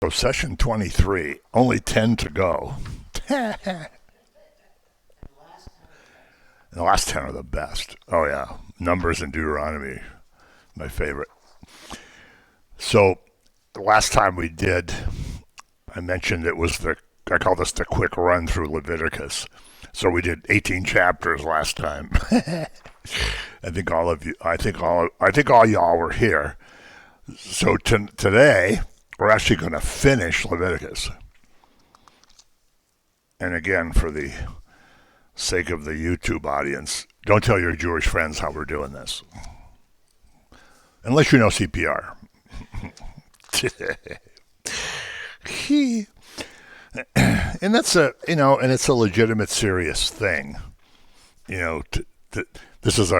So session 23, only 10 to go. And the last 10 are the best. Oh yeah, Numbers and Deuteronomy, my favorite. So the last time we did, I mentioned I call this the quick run through Leviticus. So we did 18 chapters last time. I think all y'all were here. So today, we're actually going to finish Leviticus. And again, for the sake of the YouTube audience, don't tell your Jewish friends how we're doing this. Unless you know CPR. And that's and it's a legitimate, serious thing. This is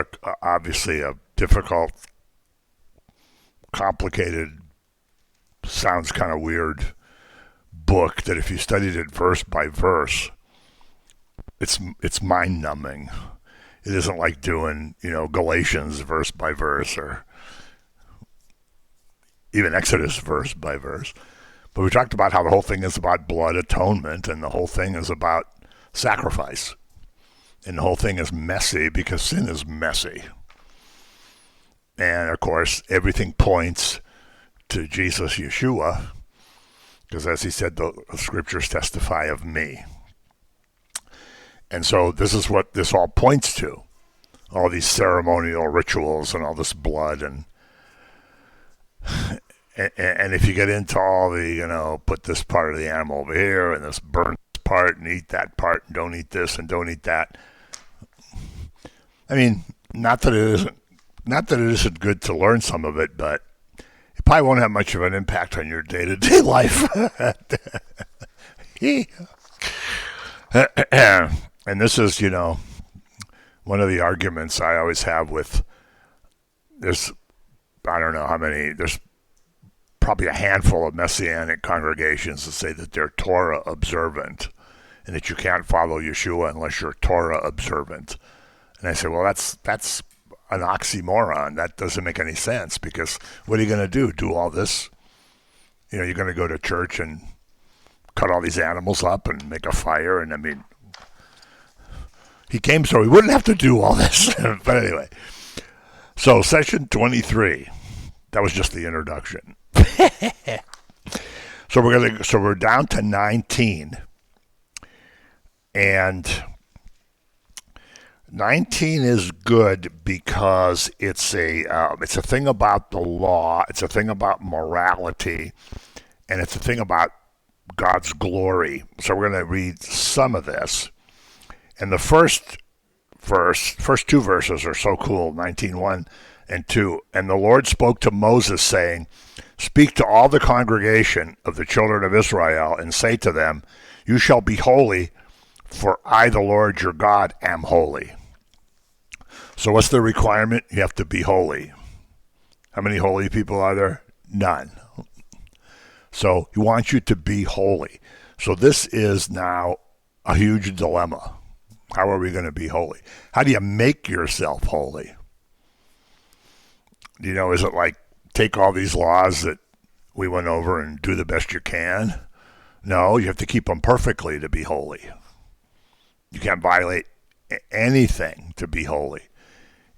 obviously a difficult, complicated, sounds kind of weird book that if you studied it verse by verse, it's mind-numbing. It isn't like doing, Galatians verse by verse or even Exodus verse by verse. But we talked about how the whole thing is about blood atonement, and the whole thing is about sacrifice. And the whole thing is messy because sin is messy. And, of course, everything points to Jesus, Yeshua, because as he said, the scriptures testify of me. And so this is what this all points to. All these ceremonial rituals and all this blood and if you get into all the, put this part of the animal over here and this burn this part and eat that part and don't eat this and don't eat that. I mean, not that it isn't good to learn some of it, but it probably won't have much of an impact on your day-to-day life. And this is, one of the arguments I always have with there's probably a handful of Messianic congregations that say that they're Torah observant and that you can't follow Yeshua unless you're Torah observant. And I say, well, that's an oxymoron. That doesn't make any sense, because what are you going to do? Do all this? You're going to go to church and cut all these animals up and make a fire. And I mean, he came so he wouldn't have to do all this. But anyway, so session 23, that was just the introduction. So we're down to 19, and 19 is good because it's a thing about the law, it's a thing about morality, and it's a thing about God's glory. So we're going to read some of this. And the first two verses are so cool, 19:1 and 2. And the Lord spoke to Moses, saying, "Speak to all the congregation of the children of Israel, and say to them, you shall be holy, for I, the Lord your God, am holy." So what's the requirement? You have to be holy. How many holy people are there? None. So he wants you to be holy. So this is now a huge dilemma. How are we going to be holy? How do you make yourself holy? Is it like take all these laws that we went over and do the best you can? No, you have to keep them perfectly to be holy. You can't violate anything to be holy.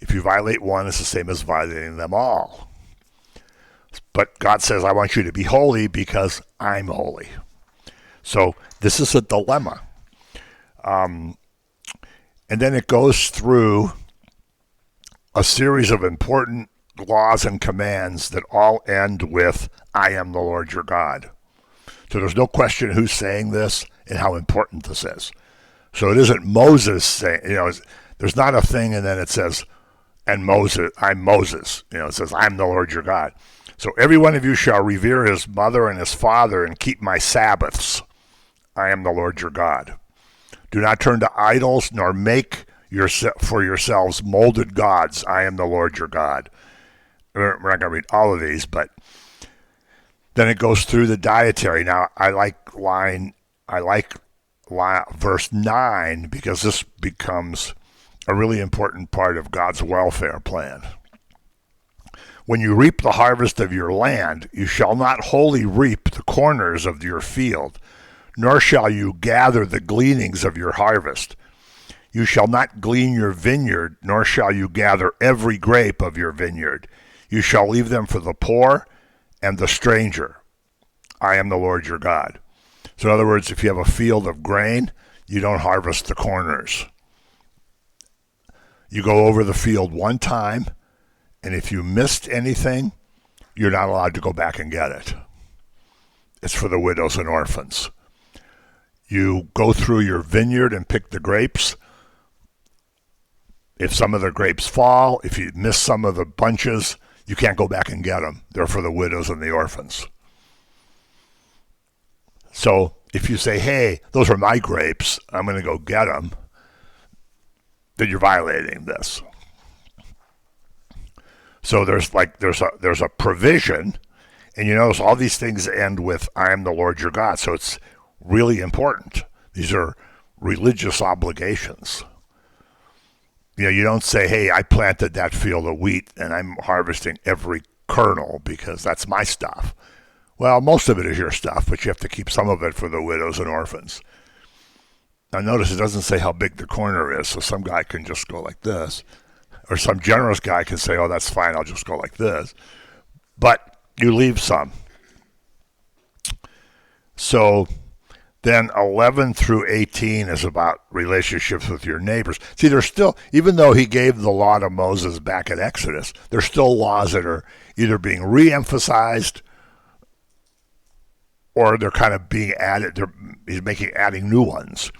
If you violate one, it's the same as violating them all. But God says, I want you to be holy because I'm holy. So this is a dilemma. And then it goes through a series of important laws and commands that all end with, I am the Lord your God. So there's no question who's saying this and how important this is. So it isn't Moses saying, there's not a thing and then it says, and Moses, I'm Moses. It says, I'm the Lord your God. So every one of you shall revere his mother and his father and keep my Sabbaths. I am the Lord your God. Do not turn to idols, nor make for yourselves molded gods. I am the Lord your God. We're not going to read all of these, but then it goes through the dietary. Now, I like verse 9, because this becomes a really important part of God's welfare plan. When you reap the harvest of your land, you shall not wholly reap the corners of your field, nor shall you gather the gleanings of your harvest. You shall not glean your vineyard, nor shall you gather every grape of your vineyard. You shall leave them for the poor and the stranger. I am the Lord your God. So in other words, if you have a field of grain, you don't harvest the corners. You go over the field one time, and if you missed anything, you're not allowed to go back and get it. It's for the widows and orphans. You go through your vineyard and pick the grapes. If some of the grapes fall, if you miss some of the bunches, you can't go back and get them. They're for the widows and the orphans. So if you say, hey, those are my grapes, I'm going to go get them, then you're violating this. So there's a provision, and you notice all these things end with I am the Lord your God. So it's really important. These are religious obligations. You know, you don't say, hey, I planted that field of wheat and I'm harvesting every kernel because that's my stuff. Well, most of it is your stuff, but you have to keep some of it for the widows and orphans. Now notice it doesn't say how big the corner is, so some guy can just go like this. Or some generous guy can say, oh, that's fine, I'll just go like this. But you leave some. So then 11 through 18 is about relationships with your neighbors. See, there's still, even though he gave the law to Moses back in Exodus, there's still laws that are either being re-emphasized or they're kind of being added. He's adding new ones.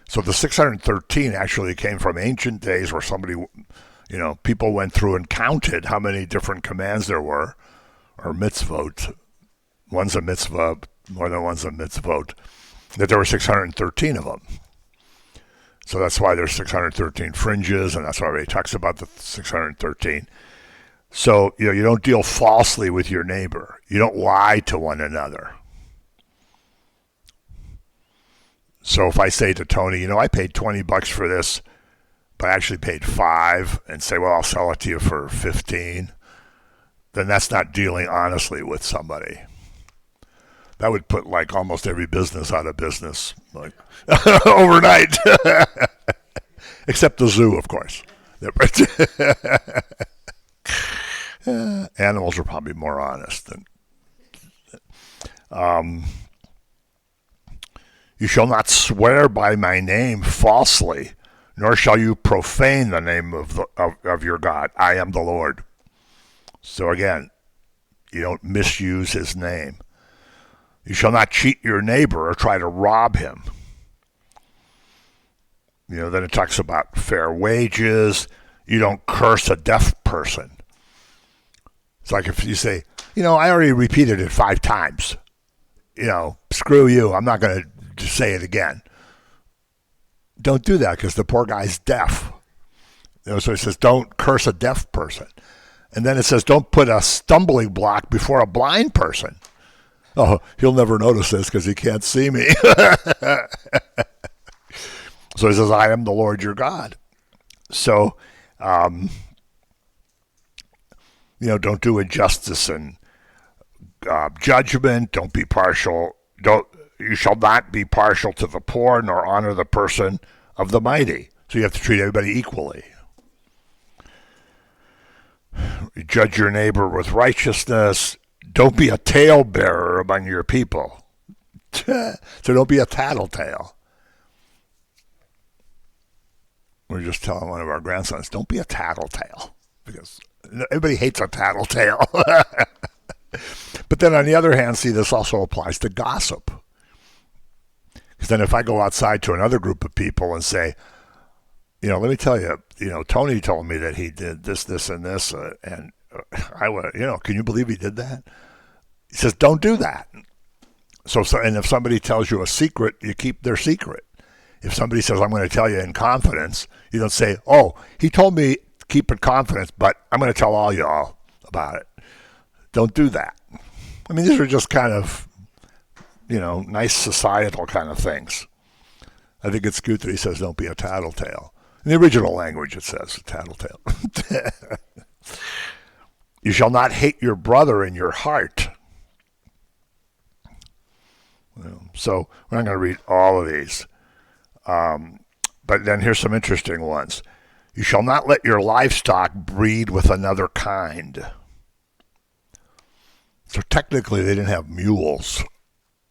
So the 613 actually came from ancient days where somebody, you know, people went through and counted how many different commands there were, or mitzvot. One's a mitzvah, more than one's a mitzvot. That there were 613 of them. So that's why there's 613 fringes, and that's why he talks about the 613. So, you know, you don't deal falsely with your neighbor. You don't lie to one another. So if I say to Tony, you know, I paid $20 for this, but I actually paid $5, and say, well, I'll sell it to you for $15, then that's not dealing honestly with somebody. That would put like almost every business out of business, like overnight, except the zoo, of course. Animals are probably more honest than. You shall not swear by my name falsely, nor shall you profane the name of your God. I am the Lord. So again, you don't misuse his name. You shall not cheat your neighbor or try to rob him. You know, then it talks about fair wages. You don't curse a deaf person. It's like if you say, you know, I already repeated it 5 times. You know, screw you. I'm not going to say it again. Don't do that because the poor guy's deaf. You know, so it says don't curse a deaf person. And then it says don't put a stumbling block before a blind person. Oh, he'll never notice this because he can't see me. So he says, I am the Lord your God. So, you know, don't do injustice and judgment. Don't be partial. You shall not be partial to the poor, nor honor the person of the mighty. So you have to treat everybody equally. You judge your neighbor with righteousness. Don't be a talebearer among your people. So don't be a tattletale. We're just telling one of our grandsons, don't be a tattletale. Because everybody hates a tattletale. But then on the other hand, see, this also applies to gossip. Because then if I go outside to another group of people and say, you know, let me tell you, you know, Tony told me that he did this, this, and this, and I would, you know, can you believe he did that? He says, don't do that. So, and if somebody tells you a secret, you keep their secret. If somebody says, I'm going to tell you in confidence, you don't say, oh, he told me keep it confidence, but I'm going to tell all y'all about it. Don't do that. I mean, these are just kind of, you know, nice societal kind of things. I think it's cute that he says don't be a tattletale. In the original language, it says tattletale. You shall not hate your brother in your heart. So we're not going to read all of these. But then here's some interesting ones. You shall not let your livestock breed with another kind. So technically they didn't have mules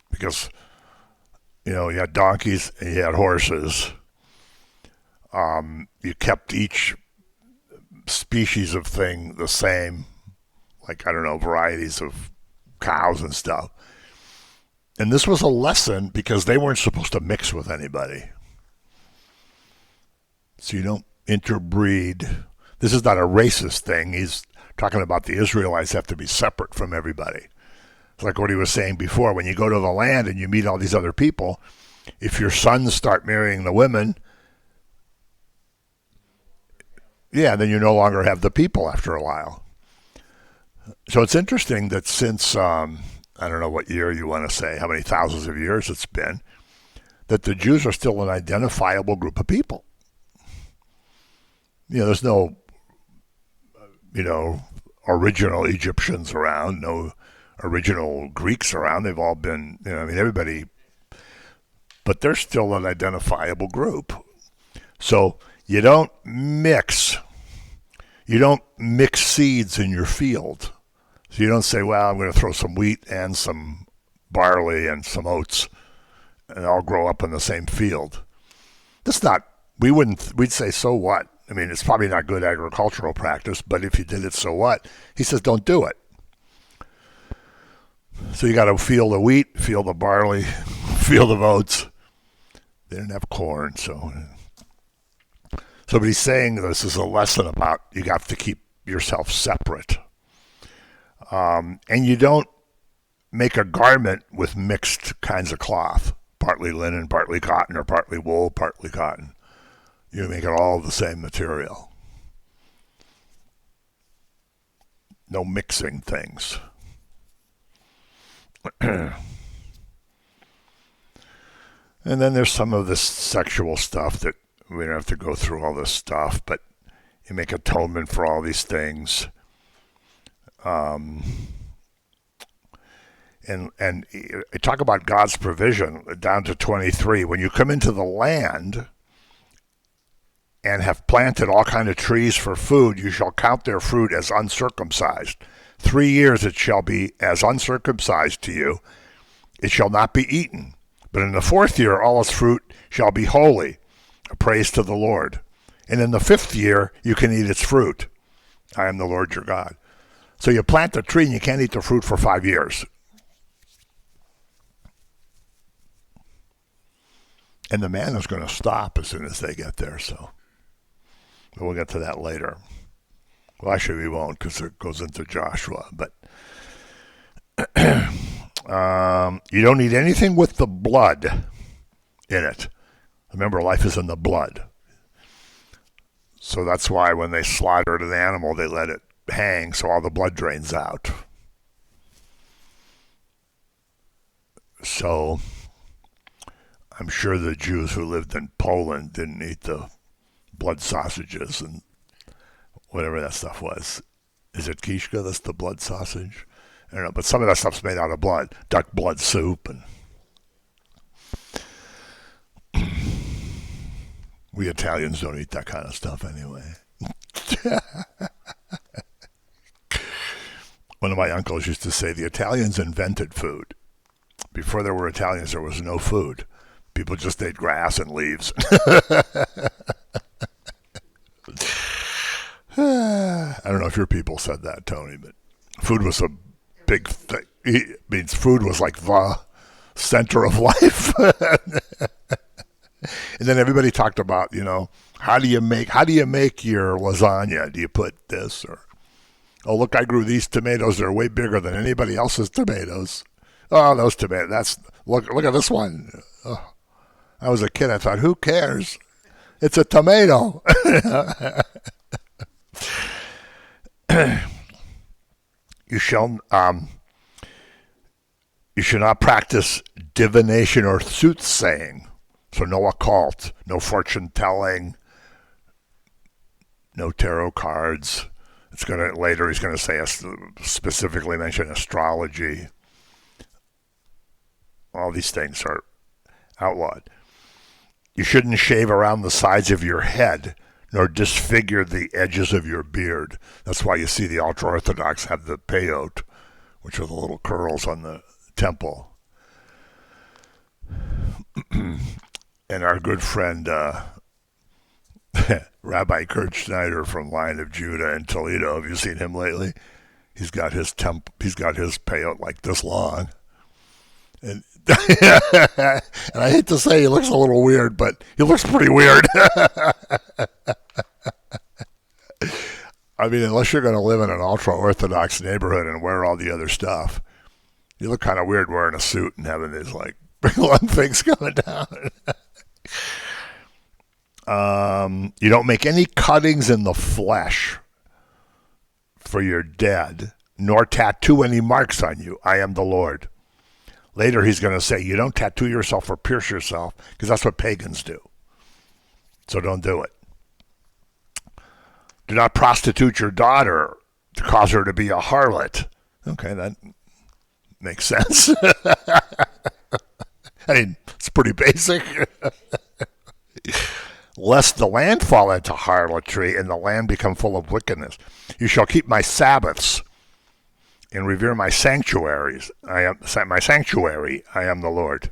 because, you had donkeys and you had horses. You kept each species of thing the same, like, I don't know, varieties of cows and stuff. And this was a lesson because they weren't supposed to mix with anybody. So you don't interbreed. This is not a racist thing. He's talking about the Israelites have to be separate from everybody. It's like what he was saying before. When you go to the land and you meet all these other people, if your sons start marrying the women, then you no longer have the people after a while. So it's interesting that since, I don't know what year you want to say, how many thousands of years it's been, that the Jews are still an identifiable group of people. There's no, original Egyptians around, no original Greeks around. They've all been, everybody, but they're still an identifiable group. So you don't mix seeds in your field. So you don't say, well, I'm going to throw some wheat and some barley and some oats and all grow up in the same field. We'd say, so what? It's probably not good agricultural practice, but if you did it, so what? He says, don't do it. So you got to feel the wheat, feel the barley, feel the oats. They didn't have corn, so but he's saying this is a lesson about you have to keep yourself separate. And you don't make a garment with mixed kinds of cloth, partly linen, partly cotton, or partly wool, partly cotton. You make it all the same material. No mixing things. And then there's some of this sexual stuff that we don't have to go through all this stuff, but you make atonement for all these things. And talk about God's provision down to 23. When you come into the land and have planted all kind of trees for food, you shall count their fruit as uncircumcised. 3 years it shall be as uncircumcised to you. It shall not be eaten. But in the 4th year all its fruit shall be holy, a praise to the Lord. And in the 5th year you can eat its fruit. I am the Lord your God. So you plant a tree and you can't eat the fruit for 5 years. And the manna is going to stop as soon as they get there, so we'll get to that later. Well, actually, we won't because it goes into Joshua. But you don't eat anything with the blood in it. Remember, life is in the blood. So that's why when they slaughtered an animal, they let it hang so all the blood drains out. So I'm sure the Jews who lived in Poland didn't eat the blood sausages and whatever that stuff was. Is it kishka? That's the blood sausage? I don't know, but some of that stuff's made out of blood. Duck blood soup. And we Italians don't eat that kind of stuff anyway. One of my uncles used to say the Italians invented food. Before there were Italians, there was no food. People just ate grass and leaves. I don't know if your people said that, Tony, but food was a big thing. It means food was like the center of life. And then everybody talked about, how do you make your lasagna? Do you put this or, oh, look, I grew these tomatoes. They're way bigger than anybody else's tomatoes. Oh, those tomatoes. Look at this one. Oh, I was a kid. I thought, who cares? It's a tomato. You shall not practice divination or soothsaying. So no occult, no fortune telling, no tarot cards, It's gonna later. He's going to say specifically mention astrology. All these things are outlawed. You shouldn't shave around the sides of your head, nor disfigure the edges of your beard. That's why you see the ultra-Orthodox have the peyote, which are the little curls on the temple. And our good friend Rabbi Kurt Schneider from Lion of Judah in Toledo. Have you seen him lately? He's got his peyote like this long, and and I hate to say he looks a little weird, but he looks pretty weird. I mean, unless you're going to live in an ultra-Orthodox neighborhood and wear all the other stuff, you look kind of weird wearing a suit and having these like long things coming down. You don't make any cuttings in the flesh for your dead, nor tattoo any marks on you. I am the Lord. Later he's going to say, you don't tattoo yourself or pierce yourself, because that's what pagans do. So don't do it. Do not prostitute your daughter to cause her to be a harlot. Okay, that makes sense. I mean, it's pretty basic. Lest the land fall into harlotry and the land become full of wickedness. You shall keep my Sabbaths and revere my sanctuaries. I am the Lord.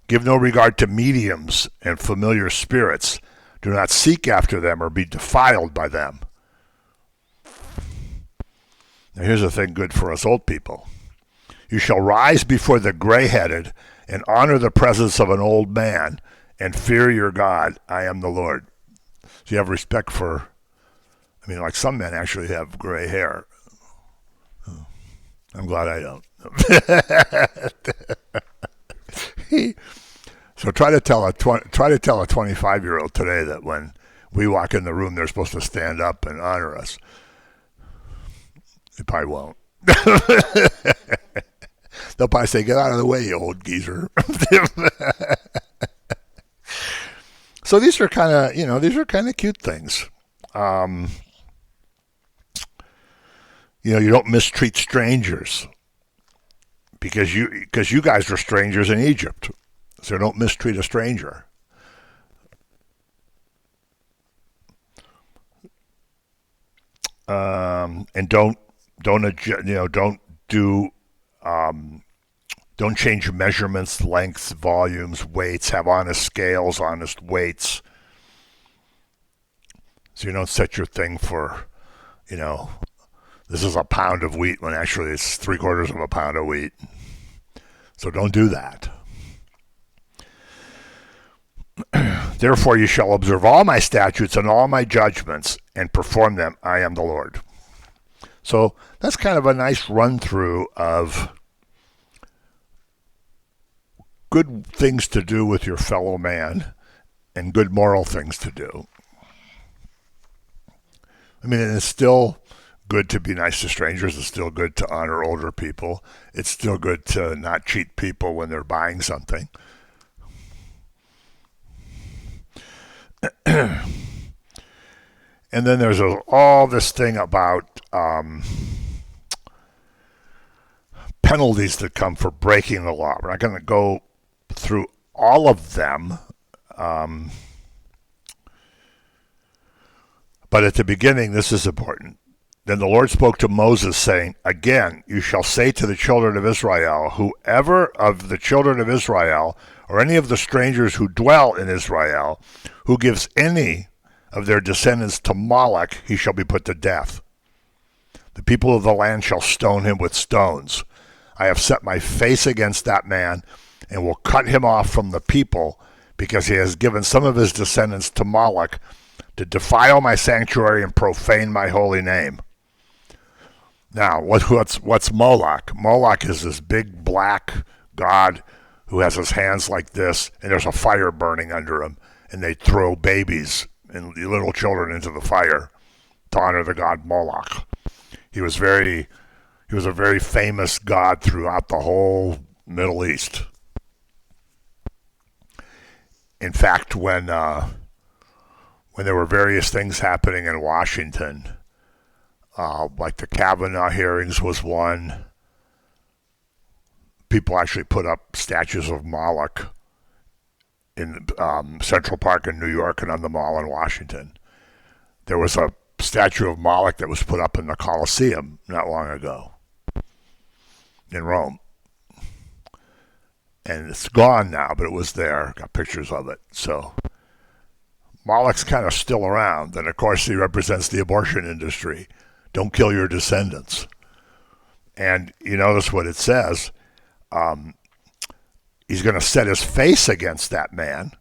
Give no regard to mediums and familiar spirits. Do not seek after them or be defiled by them. Now here's a thing good for us old people. You shall rise before the gray-headed and honor the presence of an old man and fear your God. I am the Lord. So you have respect for, I mean, like some men actually have gray hair. Oh, I'm glad I don't. So try to tell a 25-year-old today that when we walk in the room, they're supposed to stand up and honor us. They probably won't. They'll probably say, "Get out of the way, you old geezer." So these are kind of, cute things. You don't mistreat strangers because you guys were strangers in Egypt. So don't mistreat a stranger. And don't change measurements, lengths, volumes, weights. Have honest scales, honest weights. So you don't set your thing for, this is a pound of wheat when actually it's 3/4 of a pound of wheat. So don't do that. Therefore you shall observe all my statutes and all my judgments and perform them. I am the Lord. So that's kind of a nice run through of good things to do with your fellow man and good moral things to do. I mean, it's still good to be nice to strangers. It's still good to honor older people. It's still good to not cheat people when they're buying something. And then there's all this thing about penalties that come for breaking the law. We're not going to go through all of them. But at the beginning, this is important. Then the Lord spoke to Moses, saying, Again, you shall say to the children of Israel, whoever of the children of Israel, or any of the strangers who dwell in Israel, who gives any of their descendants to Moloch, he shall be put to death. The people of the land shall stone him with stones. I have set my face against that man, and will cut him off from the people, because he has given some of his descendants to Moloch, to defile my sanctuary and profane my holy name. Now, what's Moloch? Moloch is this big black god who has his hands like this, and there's a fire burning under him, and they throw babies and little children into the fire to honor the god Moloch. He was a very famous god throughout the whole Middle East. In fact, when there were various things happening in Washington, Like the Kavanaugh hearings was one. People actually put up statues of Moloch in Central Park in New York and on the Mall in Washington. There was a statue of Moloch that was put up in the Colosseum not long ago in Rome. And it's gone now, but it was there. Got pictures of it. So Moloch's kind of still around. And of course, he represents the abortion industry. Don't kill your descendants. And you notice what it says. He's going to set his face against that man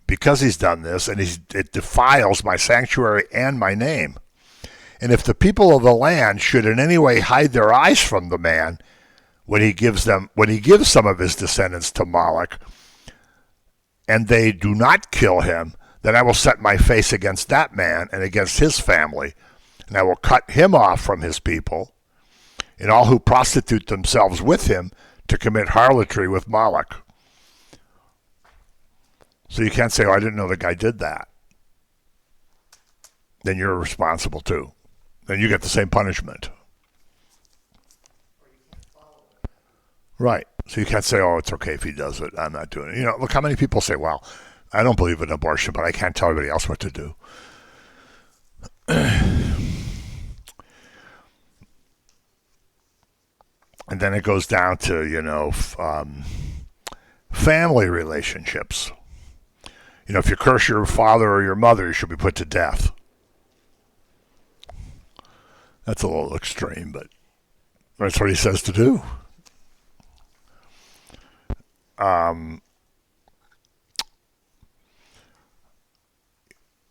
because he's done this, and it defiles my sanctuary and my name. And if the people of the land should in any way hide their eyes from the man when he gives some of his descendants to Moloch, and they do not kill him, then I will set my face against that man and against his family, and I will cut him off from his people, and all who prostitute themselves with him to commit harlotry with Moloch. So you can't say, oh, I didn't know the guy did that. Then you're responsible too. Then you get the same punishment. Right. So you can't say, oh, it's okay if he does it. I'm not doing it. You know, look how many people say, well, I don't believe in abortion, but I can't tell everybody else what to do. And then it goes down to, family relationships. You know, if you curse your father or your mother, you should be put to death. That's a little extreme, but that's what he says to do.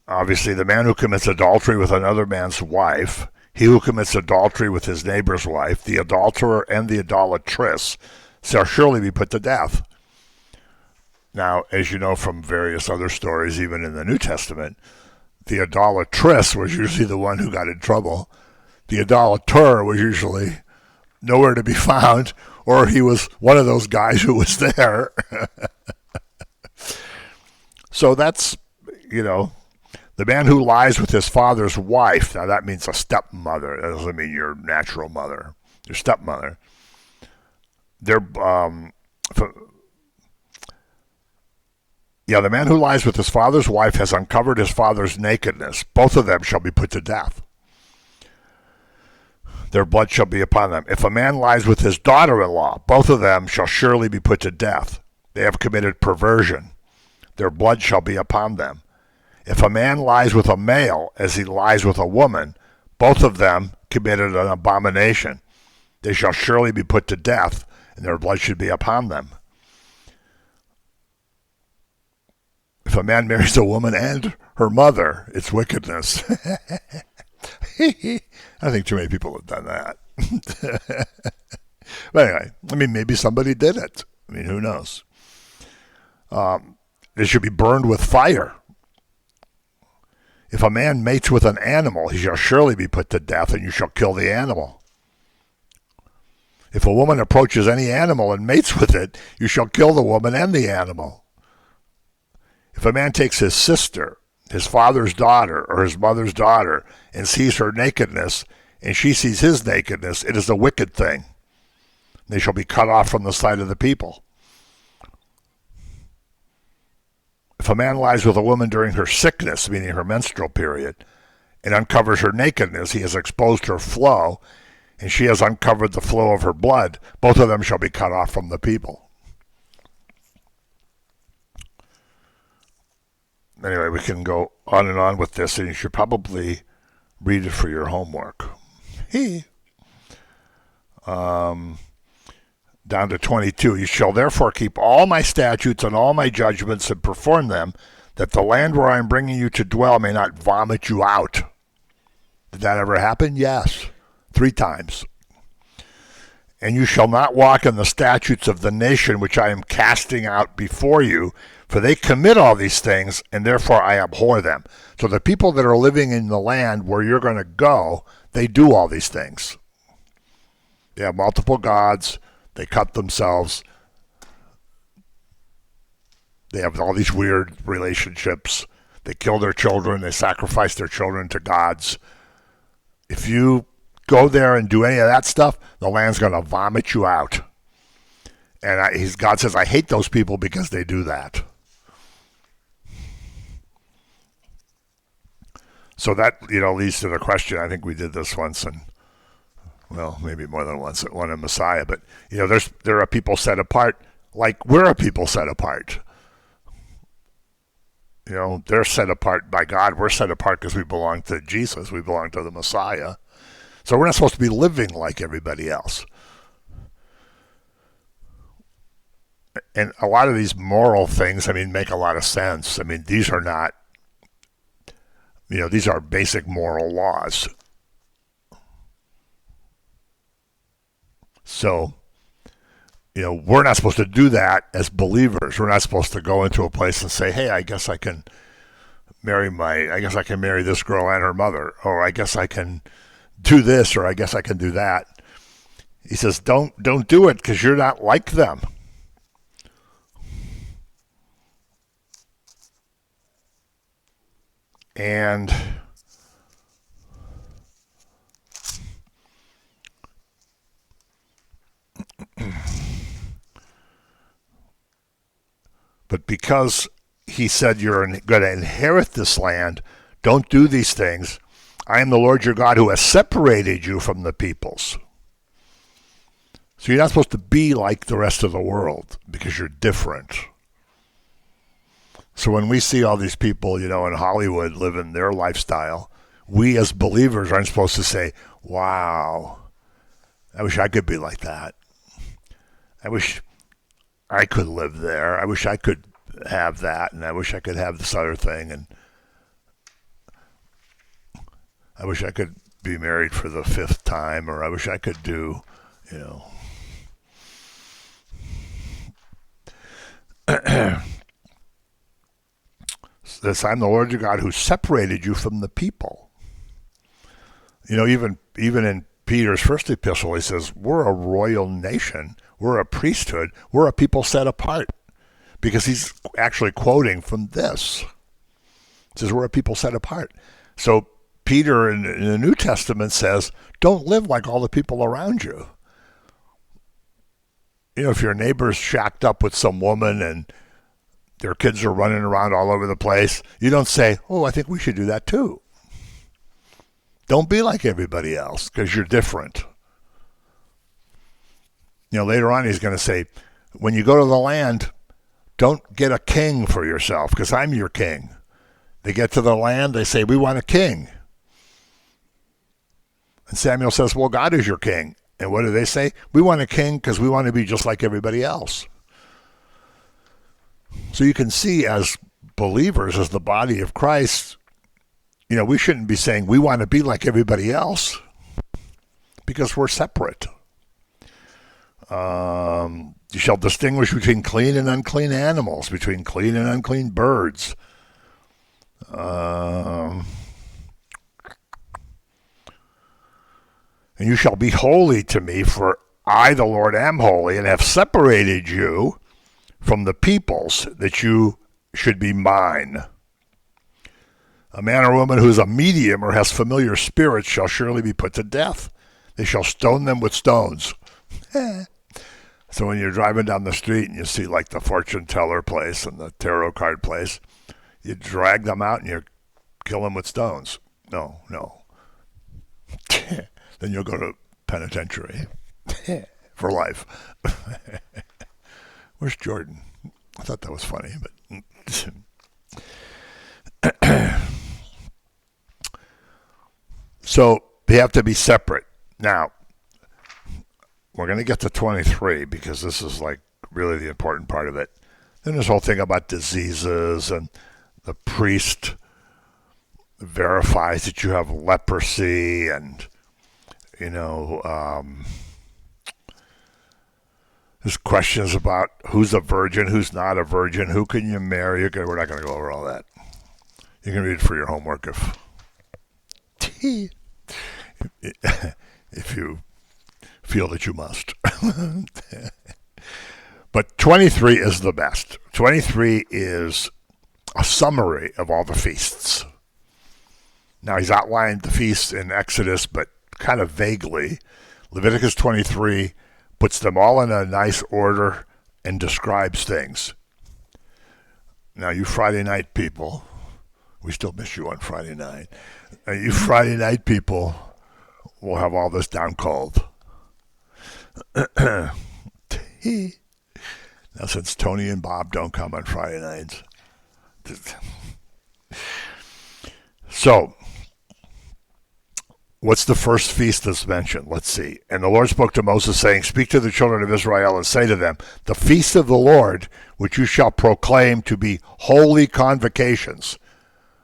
Obviously, the man who commits adultery with another man's wife, he who commits adultery with his neighbor's wife, the adulterer and the idolatress shall surely be put to death. Now, as you know from various other stories, even in the New Testament, the idolatress was usually the one who got in trouble. The idolater was usually nowhere to be found, or he was one of those guys who was there. So that's, the man who lies with his father's wife, now that means a stepmother. That doesn't mean your natural mother, your stepmother. The man who lies with his father's wife has uncovered his father's nakedness. Both of them shall be put to death. Their blood shall be upon them. If a man lies with his daughter-in-law, both of them shall surely be put to death. They have committed perversion. Their blood shall be upon them. If a man lies with a male as he lies with a woman, both of them committed an abomination. They shall surely be put to death, and their blood should be upon them. If a man marries a woman and her mother, it's wickedness. I think too many people have done that. But anyway, maybe somebody did it. Who knows? They should be burned with fire. If a man mates with an animal, he shall surely be put to death, and you shall kill the animal. If a woman approaches any animal and mates with it, you shall kill the woman and the animal. If a man takes his sister, his father's daughter, or his mother's daughter, and sees her nakedness, and she sees his nakedness, it is a wicked thing. They shall be cut off from the sight of the people. If a man lies with a woman during her sickness, meaning her menstrual period, and uncovers her nakedness, he has exposed her flow, and she has uncovered the flow of her blood. Both of them shall be cut off from the people. Anyway, we can go on and on with this, and you should probably read it for your homework. Down to 22. You shall therefore keep all my statutes and all my judgments and perform them, that the land where I am bringing you to dwell may not vomit you out. Did that ever happen? Yes. 3 times. And you shall not walk in the statutes of the nation which I am casting out before you, for they commit all these things, and therefore I abhor them. So the people that are living in the land where you're going to go, they do all these things. They have multiple gods. They cut themselves. They have all these weird relationships. They kill their children. They sacrifice their children to gods. If you go there and do any of that stuff, the land's going to vomit you out. And God says, I hate those people because they do that. So that, leads to the question. I think we did this once, and maybe more than once, one in Messiah. But, there are people set apart like we're a people set apart. They're set apart by God. We're set apart because we belong to Jesus. We belong to the Messiah. So we're not supposed to be living like everybody else. And a lot of these moral things, make a lot of sense. These are not, these are basic moral laws. So, we're not supposed to do that as believers. We're not supposed to go into a place and say, hey, I guess I can marry this girl and her mother, or I guess I can do this, or I guess I can do that. He says, don't do it because you're not like them. And but because he said you're going to inherit this land, don't do these things. I am the Lord your God who has separated you from the peoples. So you're not supposed to be like the rest of the world because you're different. So when we see all these people, in Hollywood living their lifestyle, we as believers aren't supposed to say, wow, I wish I could be like that. I wish I could live there. I wish I could have that, and I wish I could have this other thing, and I wish I could be married for the 5th time, or I wish I could do, this, I'm the Lord your God who separated you from the people. Even in Peter's first epistle, he says, we're a royal nation, we're a priesthood, we're a people set apart. Because he's actually quoting from this. He says, we're a people set apart. So Peter in the New Testament says, don't live like all the people around you. If your neighbor's shacked up with some woman and their kids are running around all over the place, you don't say, oh, I think we should do that too. Don't be like everybody else because you're different. Later on he's going to say, when you go to the land, don't get a king for yourself because I'm your king. They get to the land, they say, we want a king. And Samuel says, well, God is your king. And what do they say? We want a king because we want to be just like everybody else. So you can see as believers, as the body of Christ, we shouldn't be saying we want to be like everybody else because we're separate. You shall distinguish between clean and unclean animals, between clean and unclean birds. And you shall be holy to me, for I, the Lord, am holy, and have separated you from the peoples, that you should be mine. A man or woman who is a medium or has familiar spirits shall surely be put to death. They shall stone them with stones. So when you're driving down the street and you see like the fortune teller place and the tarot card place, you drag them out and you kill them with stones. No. Then you'll go to penitentiary for life. Where's Jordan? I thought that was funny, but so they have to be separate. Now, we're going to get to 23 because this is like really the important part of it. Then this whole thing about diseases, and the priest verifies that you have leprosy, and there's questions about who's a virgin, who's not a virgin, who can you marry. Okay, we're not going to go over all that. You can read it for your homework if you feel that you must. But 23 is the best. 23 is a summary of all the feasts. Now, he's outlined the feasts in Exodus, but kind of vaguely. Leviticus 23 puts them all in a nice order and describes things. Now, you Friday night people, we still miss you on Friday night. You Friday night people will have all this down cold. Now, since Tony and Bob don't come on Friday nights. So, what's the first feast that's mentioned? Let's see. And the Lord spoke to Moses, saying, speak to the children of Israel and say to them, the feast of the Lord, which you shall proclaim to be holy convocations.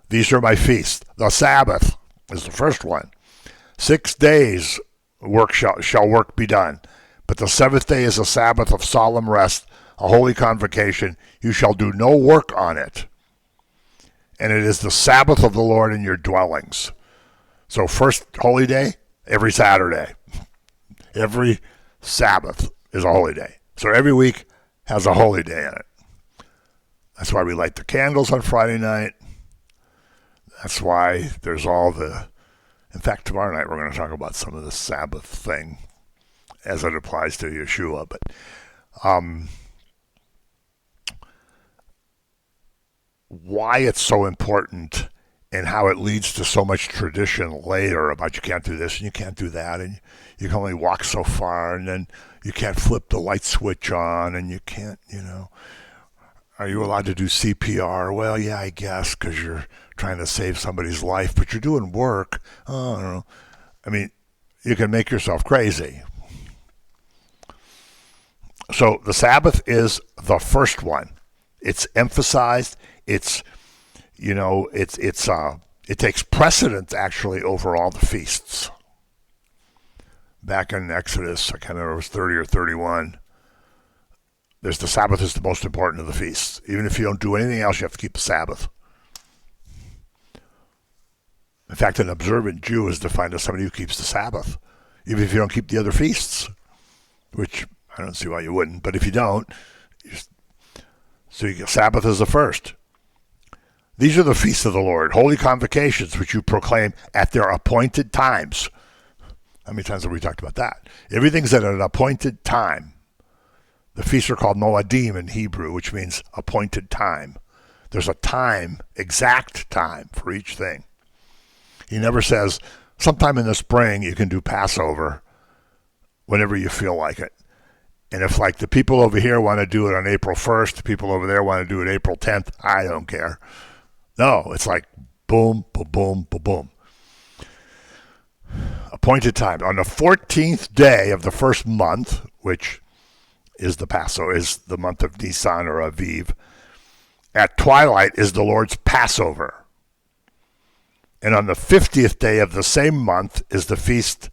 These are my feasts. The Sabbath is the first one. 6 days work shall work be done. But the seventh day is a Sabbath of solemn rest, a holy convocation. You shall do no work on it. And it is the Sabbath of the Lord in your dwellings. So first holy day, every Saturday. Every Sabbath is a holy day. So every week has a holy day in it. That's why we light the candles on Friday night. That's why there's all the... In fact, tomorrow night we're going to talk about some of the Sabbath thing as it applies to Yeshua. But why it's so important and how it leads to so much tradition later about you can't do this and you can't do that and you can only walk so far and then you can't flip the light switch on and you can't, are you allowed to do CPR? Well, yeah, I guess, because you're trying to save somebody's life, but you're doing work. Oh, I don't know. I mean, you can make yourself crazy. So the Sabbath is the first one. It's emphasized. It takes precedence actually over all the feasts. Back in Exodus, I can't remember if it was 30 or 31. There's the Sabbath is the most important of the feasts. Even if you don't do anything else, you have to keep the Sabbath. In fact, an observant Jew is defined as somebody who keeps the Sabbath, even if you don't keep the other feasts, which I don't see why you wouldn't. But if you don't, Sabbath is the first. These are the feasts of the Lord, holy convocations, which you proclaim at their appointed times. How many times have we talked about that? Everything's at an appointed time. The feasts are called Moadim in Hebrew, which means appointed time. There's a time, exact time for each thing. He never says, sometime in the spring you can do Passover whenever you feel like it. And if like the people over here want to do it on April 1st, the people over there want to do it April 10th, I don't care. No, it's like boom, boom, boom, boom, boom. Appointed time. On the 14th day of the first month, which is the Passover, is the month of Nisan or Aviv, at twilight is the Lord's Passover. And on the 50th day of the same month is the feast,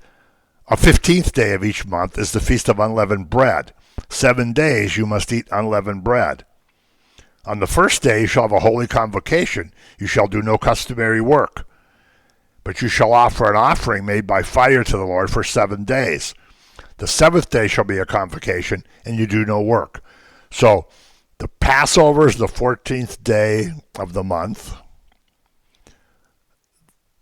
a 15th day of each month is the Feast of Unleavened Bread. 7 days you must eat unleavened bread. On the first day you shall have a holy convocation. You shall do no customary work. But you shall offer an offering made by fire to the Lord for 7 days. The seventh day shall be a convocation, and you do no work. So the Passover is the 14th day of the month.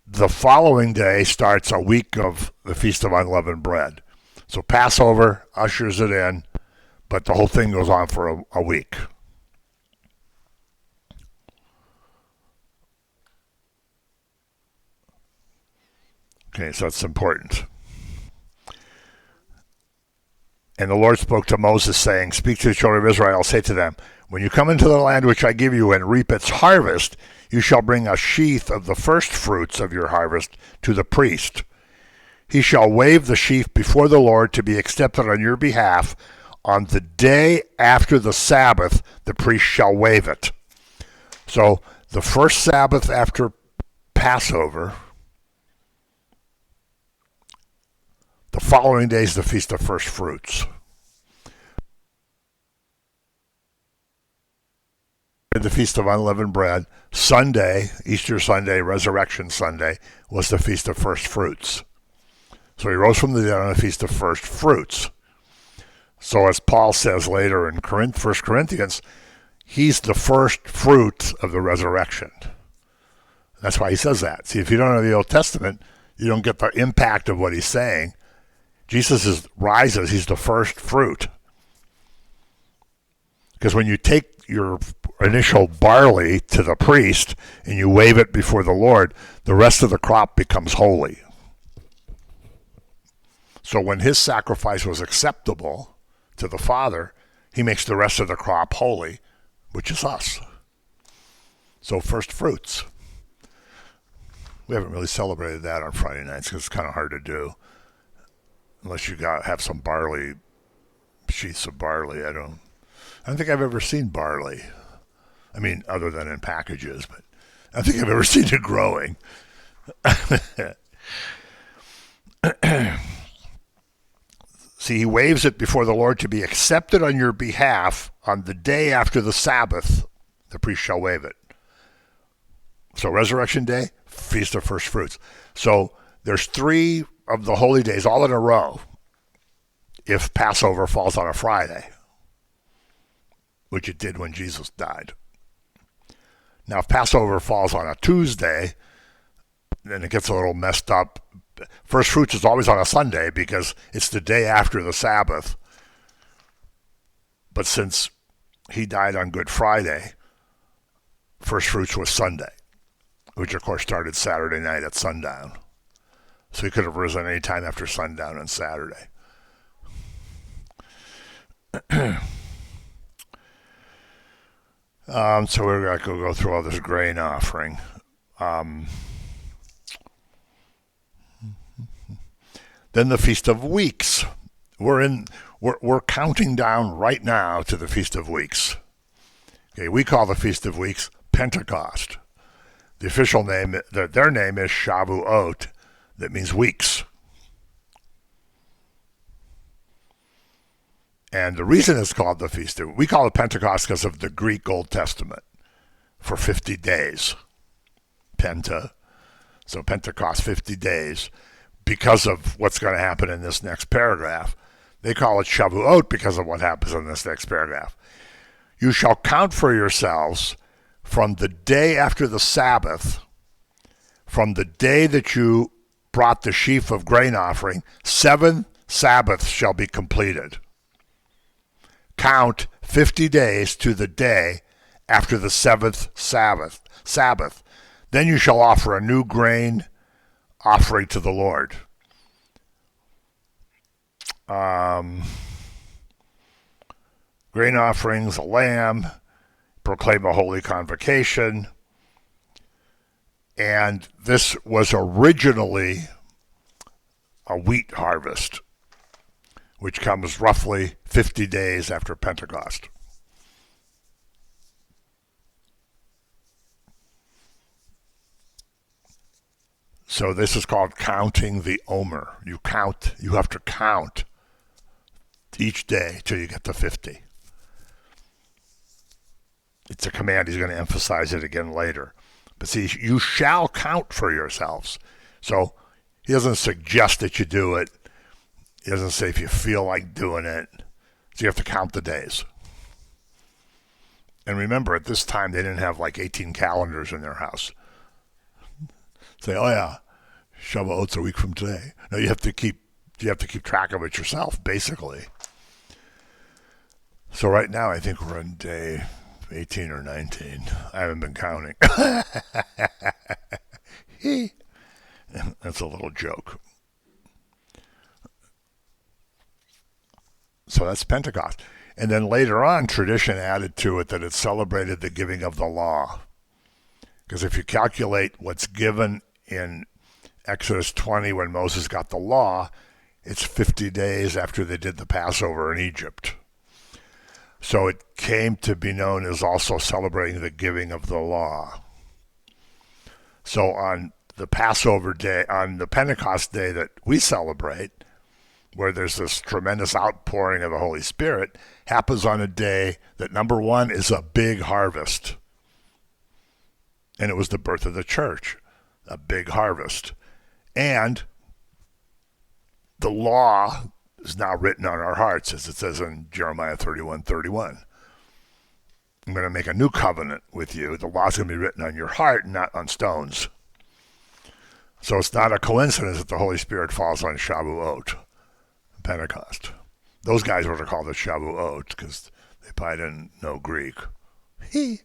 The following day starts a week of the Feast of Unleavened Bread. So Passover ushers it in, but the whole thing goes on for a week. Okay, so it's important. And the Lord spoke to Moses, saying, speak to the children of Israel, say to them, when you come into the land which I give you and reap its harvest, you shall bring a sheaf of the first fruits of your harvest to the priest. He shall wave the sheaf before the Lord to be accepted on your behalf. On the day after the Sabbath, the priest shall wave it. So the first Sabbath after Passover, the following day is the Feast of First Fruits. The Feast of Unleavened Bread, Sunday, Easter Sunday, Resurrection Sunday, was the Feast of First Fruits. So he rose from the dead on the Feast of First Fruits. So as Paul says later in 1 Corinthians, he's the first fruit of the resurrection. That's why he says that. See, if you don't know the Old Testament, You don't get the impact of what he's saying. Jesus rises. He's the first fruit. Because when you take your initial barley to the priest and you wave it before the Lord, the rest of the crop becomes holy. So when his sacrifice was acceptable to the Father, he makes the rest of the crop holy, which is us. So first fruits. We haven't really celebrated that on Friday nights because it's kind of hard to do. Unless you have some barley, sheaths of barley. I don't think I've ever seen barley. I mean, other than in packages, but I don't think I've ever seen it growing. See, he waves it before the Lord to be accepted on your behalf on the day after the Sabbath. The priest shall wave it. So Resurrection Day, Feast of First Fruits. So there's 3 of the holy days all in a row if Passover falls on a Friday, which it did when Jesus died. Now, if Passover falls on a Tuesday, then it gets a little messed up. First Fruits is always on a Sunday because it's the day after the Sabbath. But since he died on Good Friday, First Fruits was Sunday, which of course started Saturday night at sundown. So he could have risen any time after sundown on Saturday. So we're going to go through all this grain offering. Then the Feast of Weeks. We're counting down right now to the Feast of Weeks. Okay, we call the Feast of Weeks Pentecost. The official name, their name is Shavuot, that means weeks. And the reason it's called the Feast of, we call it Pentecost because of the Greek Old Testament for 50 days. Penta. So Pentecost, 50 days. Because of what's going to happen in this next paragraph. They call it Shavuot because of what happens in this next paragraph. You shall count for yourselves from the day after the Sabbath, from the day that you brought the sheaf of grain offering, 7 Sabbaths shall be completed. Count 50 days to the day after the 7th Sabbath. Then you shall offer a new grain offering to the Lord. Grain offerings, a lamb, proclaim a holy convocation. And this was originally a wheat harvest, which comes roughly 50 days after Pentecost. So this is called counting the Omer. You have to count each day till you get to 50. It's a command. He's going to emphasize it again later. But see, you shall count for yourselves. So he doesn't suggest that you do it. He doesn't say if you feel like doing it. So you have to count the days. And remember, at this time, they didn't have like 18 calendars in their house. Say, oh yeah, Shavuot's a week from today. No, you have to keep track of it yourself, basically. So right now, I think we're on day 18 or 19. I haven't been counting. That's a little joke. So that's Pentecost. And then later on, tradition added to it that it celebrated the giving of the law. Because if you calculate what's given in Exodus 20 when Moses got the law, it's 50 days after they did the Passover in Egypt. So it came to be known as also celebrating the giving of the law. So on the Passover day, on the Pentecost day that we celebrate, where there's this tremendous outpouring of the Holy Spirit, happens on a day that, number one, is a big harvest. And it was the birth of the church, a big harvest. And the law is now written on our hearts, as it says in Jeremiah 31:31. I'm going to make a new covenant with you. The law is going to be written on your heart, not on stones. So it's not a coincidence that the Holy Spirit falls on Shavuot, Pentecost. Those guys would have called it Shavuot because they probably didn't know Greek. In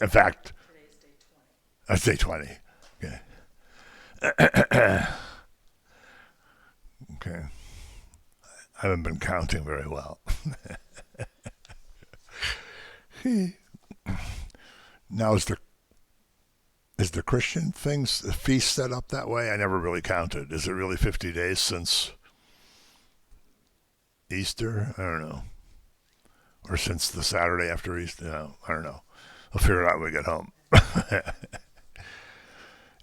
fact, that's day 20. Okay. Okay. I haven't been counting very well. Now, is the Christian things, the feast set up that way? I never really counted. Is it really 50 days since Easter? I don't know. Or since the Saturday after Easter? No, I don't know. I'll figure it out when we get home.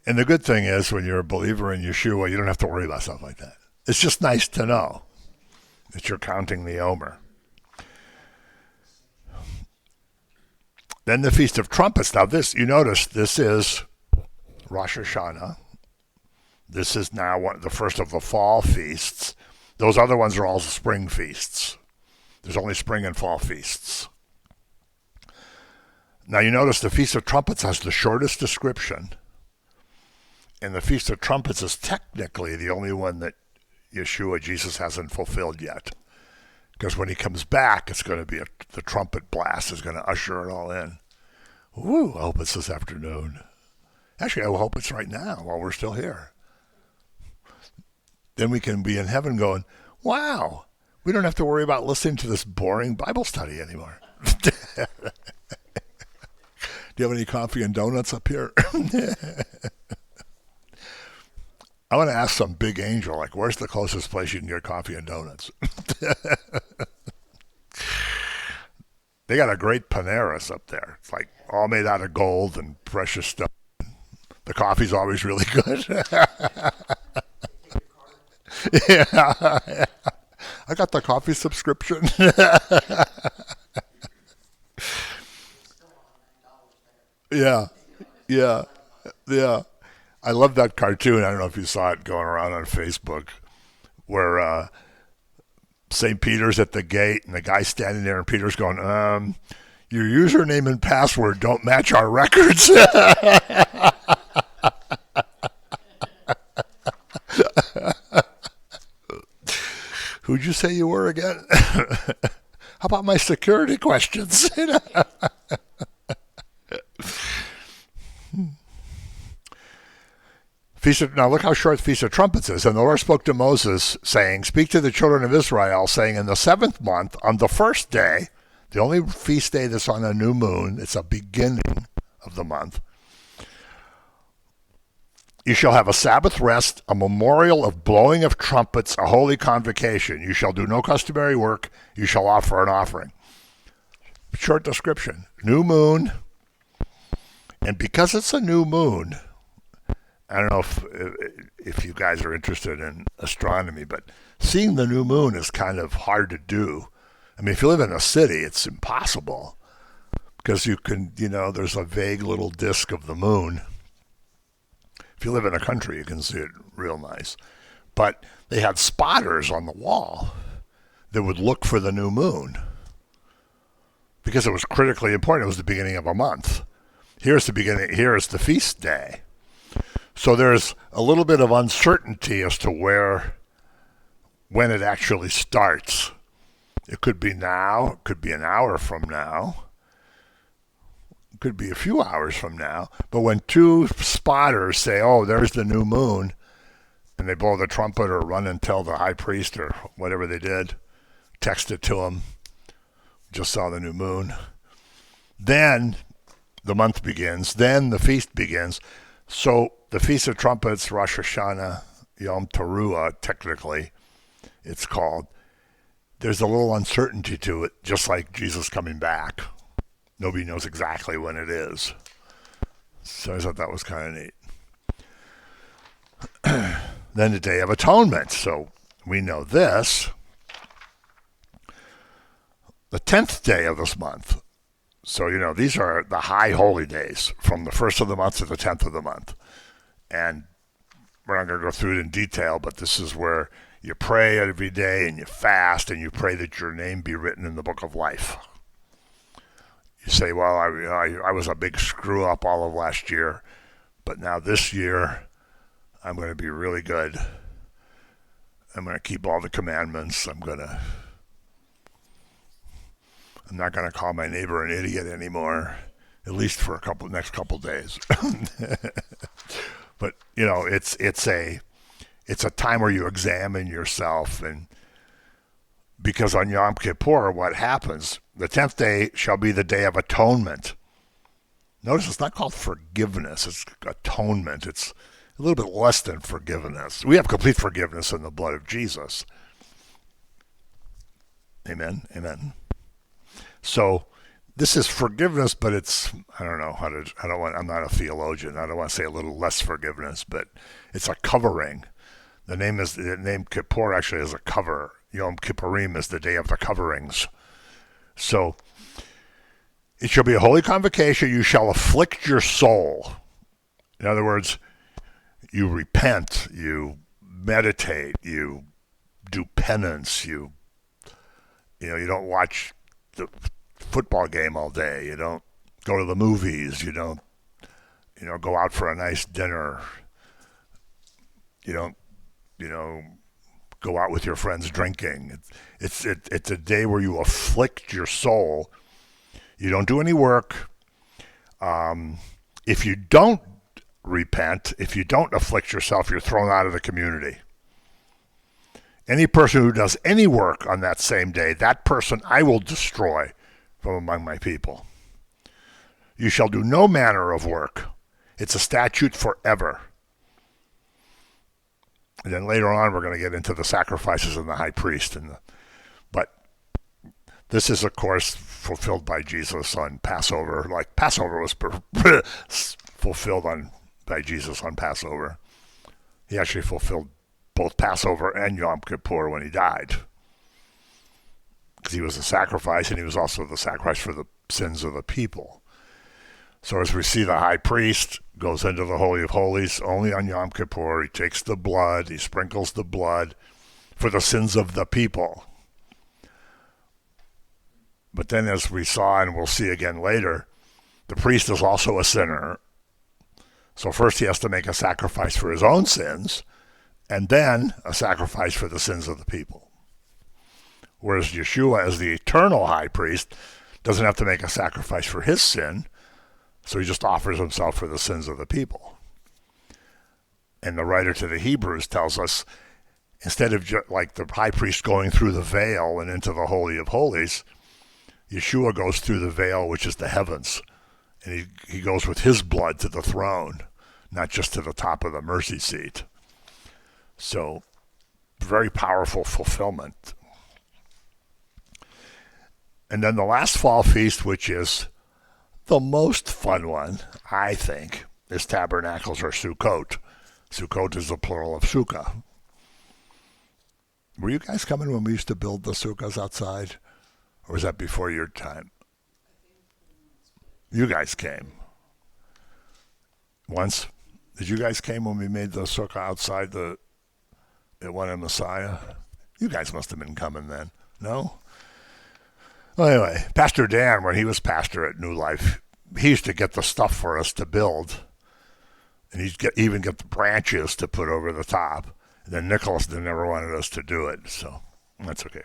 And the good thing is, when you're a believer in Yeshua, you don't have to worry about stuff like that. It's just nice to know that you're counting the Omer. Then the Feast of Trumpets. Now this, you notice, this is Rosh Hashanah. This is now the first of the fall feasts. Those other ones are all spring feasts. There's only spring and fall feasts. Now you notice the Feast of Trumpets has the shortest description. And the Feast of Trumpets is technically the only one that Yeshua, Jesus, hasn't fulfilled yet. Because when he comes back, it's going to be the trumpet blast is going to usher it all in. Woo, I hope it's this afternoon. Actually, I hope it's right now while we're still here. Then we can be in heaven going, wow, we don't have to worry about listening to this boring Bible study anymore. Do you have any coffee and donuts up here? I want to ask some big angel, like, where's the closest place you can get coffee and donuts? They got a great Paneras up there. It's like all made out of gold and precious stuff. The coffee's always really good. Yeah. I got the coffee subscription. Yeah. Yeah. Yeah. I love that cartoon. I don't know if you saw it going around on Facebook, where St. Peter's at the gate and the guy's standing there and Peter's going, your username and password don't match our records. Who'd you say you were again? How about my security questions? Now look how short the Feast of Trumpets is. And the Lord spoke to Moses, saying, speak to the children of Israel, saying, in the 7th month, on the first day, the only feast day that's on a new moon, it's a beginning of the month, you shall have a Sabbath rest, a memorial of blowing of trumpets, a holy convocation. You shall do no customary work. You shall offer an offering. Short description. New moon. And because it's a new moon, I don't know if you guys are interested in astronomy, but seeing the new moon is kind of hard to do. I mean, if you live in a city, it's impossible because you can, there's a vague little disk of the moon. If you live in a country, you can see it real nice. But they had spotters on the wall that would look for the new moon because it was critically important. It was the beginning of a month. Here's the beginning. Here's the feast day. So there's a little bit of uncertainty as to when it actually starts. It could be now, it could be an hour from now, it could be a few hours from now. But when two spotters say, oh, there's the new moon, and they blow the trumpet or run and tell the high priest or whatever they did, text it to him, just saw the new moon, then the month begins, then the feast begins. So the Feast of Trumpets, Rosh Hashanah, Yom Teruah, technically, it's called. There's a little uncertainty to it, just like Jesus coming back. Nobody knows exactly when it is. So I thought that was kind of neat. Then the Day of Atonement. So we know this. The 10th day of this month. So, these are the high holy days from the 1st of the month to the 10th of the month. And we're not going to go through it in detail, but this is where you pray every day and you fast and you pray that your name be written in the book of life. You say, well, I was a big screw up all of last year, but now this year I'm going to be really good. I'm going to keep all the commandments. I'm not going to call my neighbor an idiot anymore, at least for next couple days. But it's a time where you examine yourself, and because on Yom Kippur, what happens? The 10th day shall be the day of atonement. Notice it's not called forgiveness; it's atonement. It's a little bit less than forgiveness. We have complete forgiveness in the blood of Jesus. Amen. Amen. So this is forgiveness, but it's, I don't know I'm not a theologian. I don't want to say a little less forgiveness, but it's a covering. The name Kippur actually is a cover. Yom Kippurim is the day of the coverings. So it shall be a holy convocation. You shall afflict your soul. In other words, you repent, you meditate, you do penance, you don't watch the football game all day, you don't go to the movies, you don't go out for a nice dinner, you don't go out with your friends drinking. It's a day where you afflict your soul. You don't do any work. If you don't repent, if you don't afflict yourself, you're thrown out of the community. Any person who does any work on that same day, that person I will destroy from among my people. You shall do no manner of work. It's a statute forever. And then later on, we're going to get into the sacrifices and the high priest. But this is, of course, fulfilled by Jesus on Passover. Like Passover was fulfilled by Jesus on Passover. He actually fulfilled both Passover and Yom Kippur when he died, because he was a sacrifice, and he was also the sacrifice for the sins of the people. So as we see, the high priest goes into the Holy of Holies only on Yom Kippur. He takes the blood, he sprinkles the blood for the sins of the people. But then, as we saw and we'll see again later, the priest is also a sinner. So first he has to make a sacrifice for his own sins, and then a sacrifice for the sins of the people. Whereas Yeshua, as the eternal high priest, doesn't have to make a sacrifice for his sin, so he just offers himself for the sins of the people. And the writer to the Hebrews tells us, instead of like the high priest going through the veil and into the Holy of Holies, Yeshua goes through the veil, which is the heavens, and he goes with his blood to the throne, not just to the top of the mercy seat. So, very powerful fulfillment. And then the last fall feast, which is the most fun one, I think, is Tabernacles or Sukkot. Sukkot is the plural of Sukkah. Were you guys coming when we used to build the sukkahs outside? Or was that before your time? You guys came. Once? Did you guys came when we made the sukkah outside the one in Messiah? You guys must have been coming then. No? Well, anyway, Pastor Dan, when he was pastor at New Life, he used to get the stuff for us to build. And he'd even get the branches to put over the top. And then Nicholas never wanted us to do it, so that's okay.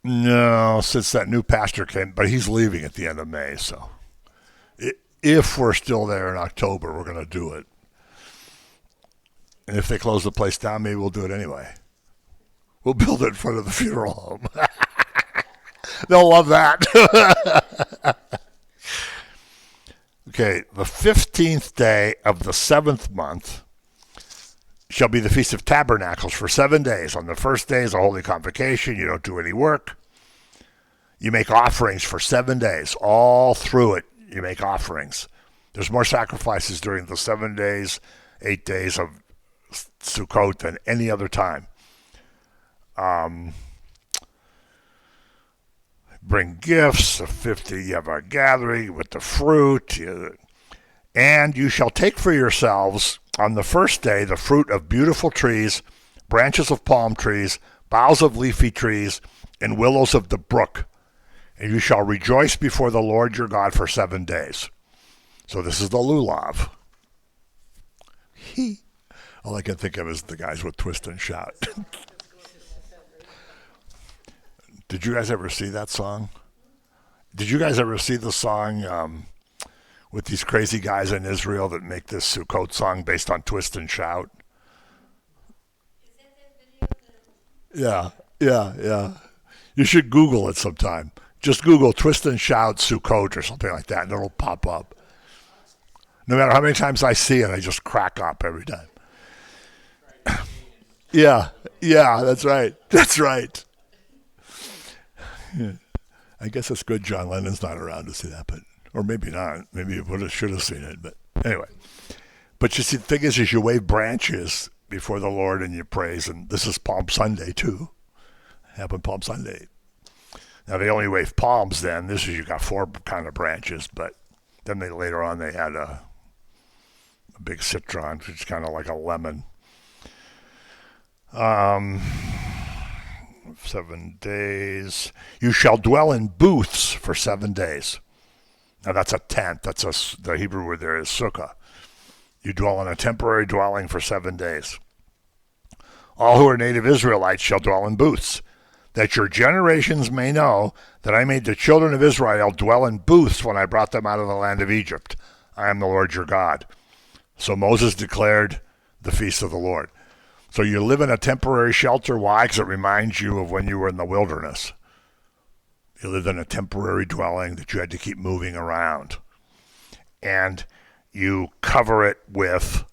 No, since that new pastor came, but he's leaving at the end of May, so if we're still there in October, we're going to do it. And if they close the place down, maybe we'll do it anyway. We'll build it in front of the funeral home. They'll love that. Okay, the 15th day of the 7th month shall be the Feast of Tabernacles for 7 days. On the first day is a holy convocation. You don't do any work. You make offerings for 7 days. All through it, you make offerings. There's more sacrifices during the 7 days, 8 days of Sukkot than any other time. Bring gifts. The 50, you have a gathering with the fruit. And you shall take for yourselves on the first day the fruit of beautiful trees, branches of palm trees, boughs of leafy trees, and willows of the brook. And you shall rejoice before the Lord your God for 7 days. So this is the lulav. All I can think of is the guys with Twist and Shout. Did you guys ever see that song? Did you guys ever see the song with these crazy guys in Israel that make this Sukkot song based on Twist and Shout? Yeah, yeah. You should Google it sometime. Just Google Twist and Shout Sukkot or something like that, and it'll pop up. No matter how many times I see it, I just crack up every time. Yeah, that's right. That's right. Yeah. I guess it's good John Lennon's not around to see that, but or maybe not. Maybe you should have seen it, but anyway. But you see, the thing is you wave branches before the Lord and you praise, and this is Palm Sunday too. Happened Palm Sunday. Now they only wave palms then. This is you got 4 kind of branches, but then later on they had a big citron, which is kind of like a lemon. 7 days. You shall dwell in booths for 7 days. Now that's a tent. The Hebrew word there is sukkah. You dwell in a temporary dwelling for 7 days. All who are native Israelites shall dwell in booths, that your generations may know that I made the children of Israel dwell in booths when I brought them out of the land of Egypt. I am the Lord your God. So Moses declared the feast of the Lord. So you live in a temporary shelter. Why? Because it reminds you of when you were in the wilderness. You lived in a temporary dwelling that you had to keep moving around. And you cover it with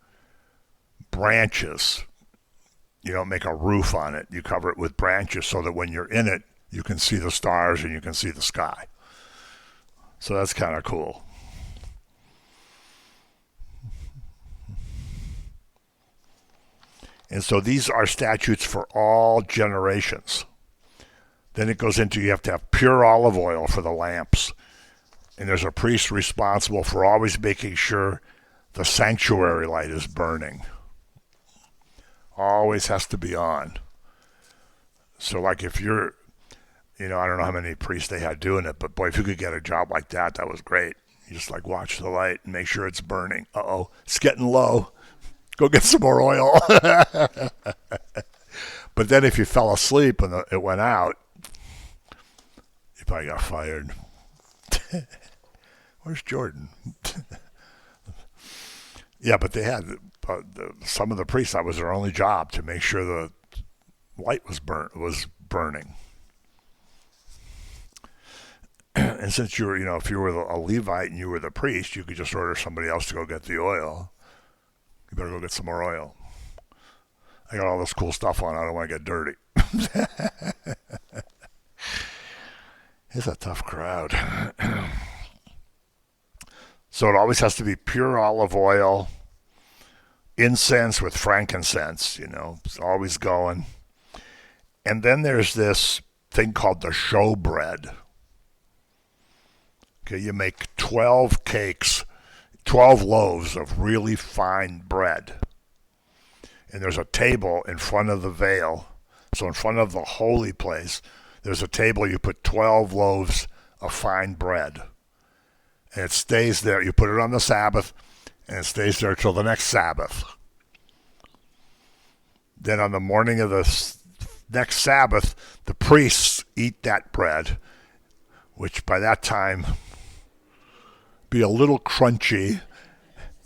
branches. You don't make a roof on it. You cover it with branches so that when you're in it, you can see the stars and you can see the sky. So that's kind of cool. And so these are statutes for all generations. Then it goes into you have to have pure olive oil for the lamps. And there's a priest responsible for always making sure the sanctuary light is burning. Always has to be on. So like if you're, I don't know how many priests they had doing it, but boy, if you could get a job like that, that was great. You just like watch the light and make sure it's burning. Uh-oh, it's getting low. Go get some more oil. But then if you fell asleep and it went out, you probably got fired. Where's Jordan? Yeah, but they had some of the priests. That was their only job, to make sure the light was burning. And since you were, if you were a Levite and you were the priest, you could just order somebody else to go get the oil. You better go get some more oil. I got all this cool stuff on. I don't want to get dirty. It's a tough crowd. So it always has to be pure olive oil, incense with frankincense, it's always going. And then there's this thing called the showbread. Okay, you make 12 cakes, 12 loaves of really fine bread. And there's a table in front of the veil. So in front of the holy place, there's a table. You put 12 loaves of fine bread. And it stays there. You put it on the Sabbath, and it stays there till the next Sabbath. Then on the morning of the next Sabbath, the priests eat that bread, which by that time be a little crunchy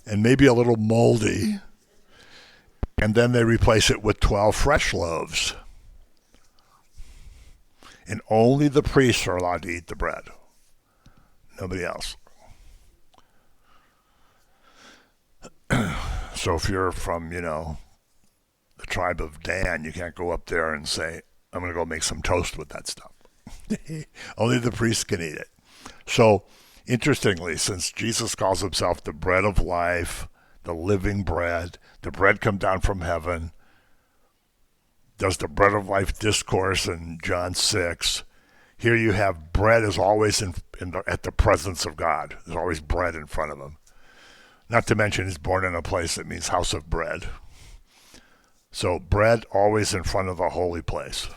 and maybe a little moldy. And then they replace it with 12 fresh loaves. And only the priests are allowed to eat the bread. Nobody else. So if you're from, the tribe of Dan, you can't go up there and say, I'm going to go make some toast with that stuff. Only the priests can eat it. So, interestingly, since Jesus calls himself the bread of life, the living bread, the bread come down from heaven, does the bread of life discourse in John 6. Here you have bread is always at the presence of God. There's always bread in front of him. Not to mention he's born in a place that means house of bread. So bread always in front of the holy place.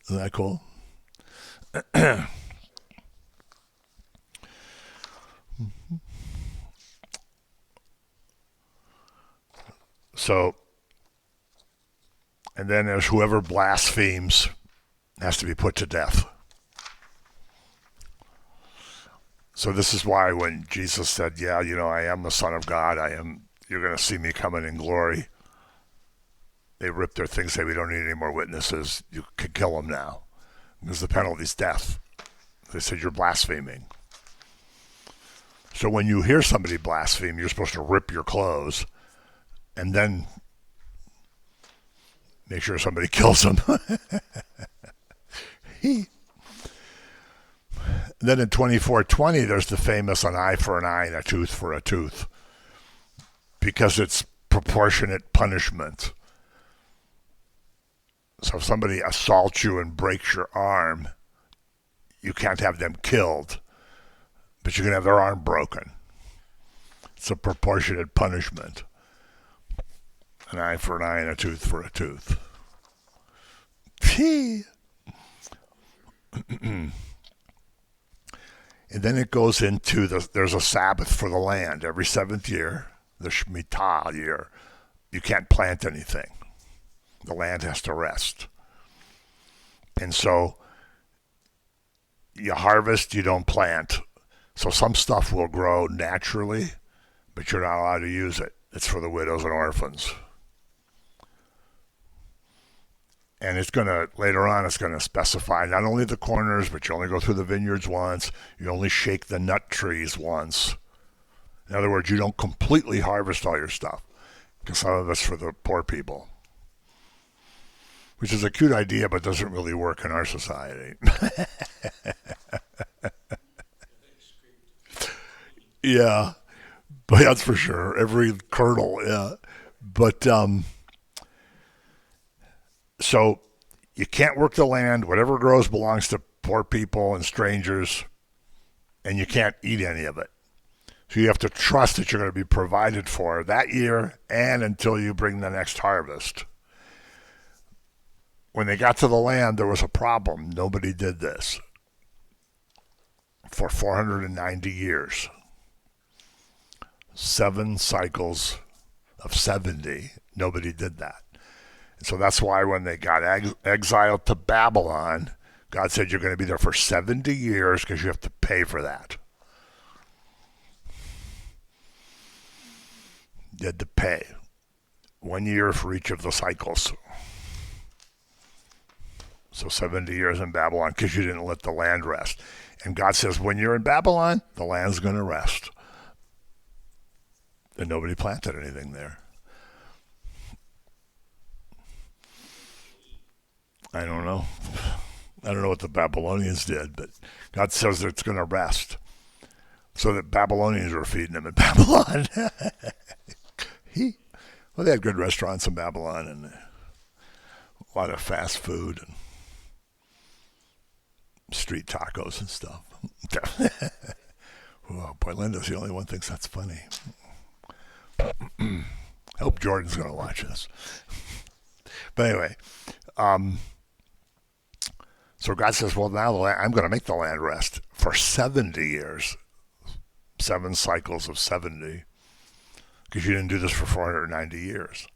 Isn't that cool? So, and then there's whoever blasphemes has to be put to death. So this is why when Jesus said, yeah, I am the Son of God, you're going to see me coming in glory. They ripped their things, say we don't need any more witnesses. You can kill them now. Because the penalty is death. They said you're blaspheming. So when you hear somebody blaspheme, you're supposed to rip your clothes and then make sure somebody kills them. Then in 24:20, there's the famous an eye for an eye and a tooth for a tooth, because it's proportionate punishment. So if somebody assaults you and breaks your arm, you can't have them killed, but you can have their arm broken. It's a proportionate punishment. An eye for an eye and a tooth for a tooth. And then it goes into there's a Sabbath for the land every seventh year, the Shemitah year. You can't plant anything. The land has to rest. And so you harvest, you don't plant. So some stuff will grow naturally, but you're not allowed to use it. It's for the widows and orphans. And later on, it's going to specify not only the corners, but you only go through the vineyards once. You only shake the nut trees once. In other words, you don't completely harvest all your stuff, because some of it's for the poor people. Which is a cute idea, but doesn't really work in our society. Yeah, but that's for sure. Every kernel, yeah. But so you can't work the land. Whatever grows belongs to poor people and strangers, and you can't eat any of it. So you have to trust that you're going to be provided for that year and until you bring the next harvest. When they got to the land, there was a problem. Nobody did this for 490 years. 7 cycles of 70, nobody did that. And so that's why when they got exiled to Babylon, God said you're going to be there for 70 years because you have to pay for that. You had to pay 1 year for each of the cycles. So 70 years in Babylon because you didn't let the land rest. And God says when you're in Babylon, the land's going to rest. And nobody planted anything there. I don't know. I don't know what the Babylonians did, but God says that it's going to rest. So that Babylonians were feeding them in Babylon. Well, they had good restaurants in Babylon and a lot of fast food and street tacos and stuff. Oh, boy, Linda's the only one thinks that's funny. I hope Jordan's going to watch this. But anyway, so God says, well, now I'm going to make the land rest for 70 years. 7 cycles of 70. Because you didn't do this for 490 years.